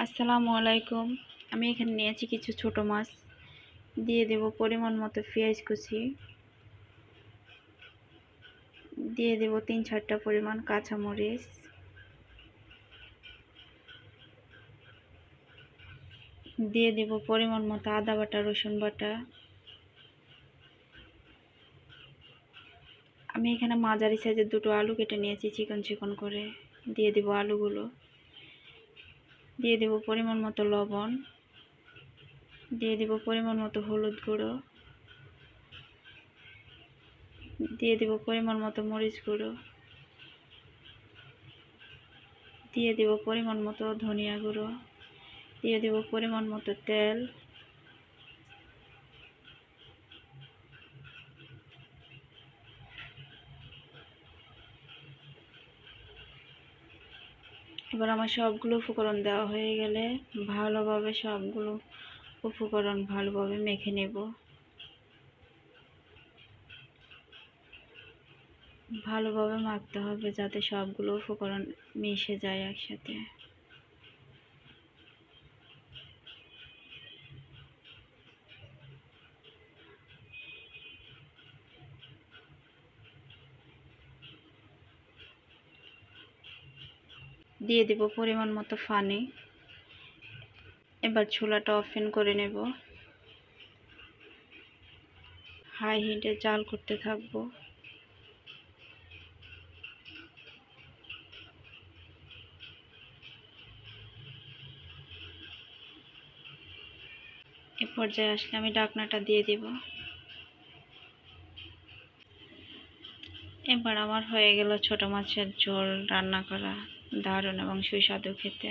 আসসালামু আলাইকুম। আমি এখানে নিয়েছি কিছু ছোট মাছ। দিয়ে দেব পরিমাণ মতো পেঁয়াজ কুচি, দিয়ে দেব 3-4টা পরিমাণ কাঁচামরিচ, দিয়ে দেব পরিমাণ মতো আদা বাটা, রসুন বাটা। আমি এখানে মাঝারি সাইজের 2টো আলু কেটে নিয়েছি চিকন চিকন করে। দিয়ে দেব আলুগুলো, দিয়ে দেব পরিমাণ মতো লবণ, দিয়ে দেব পরিমাণ মতো হলুদ গুঁড়ো, দিয়ে দেব পরিমাণ মতো মরিচ গুঁড়ো, দিয়ে দেব পরিমাণ মতো ধনিয়া গুঁড়ো, দিয়ে দেব পরিমাণ মতো তেল, এবার আমার সবগুলো উপকরণ দেওয়া হয়ে গেলে ভালোভাবে সবগুলো উপকরণ ভালোভাবে মেখে নেব। ভালোভাবে মাখতে হবে যাতে সবগুলো উপকরণ মিশে যায় একসাথে। দিয়ে দেব পরিমাণ মতো পানি। এবার চুলাটা ওপেন করে নেব, হাই হিটে জাল করতে থাকবো। এ পর্যায়ে আসলে আমি ঢাকনাটা দিয়ে দেব। এবার আমার হয়ে গেল ছোট মাছের ঝোল রান্না করা, দারুণ এবং সুস্বাদু খেতে।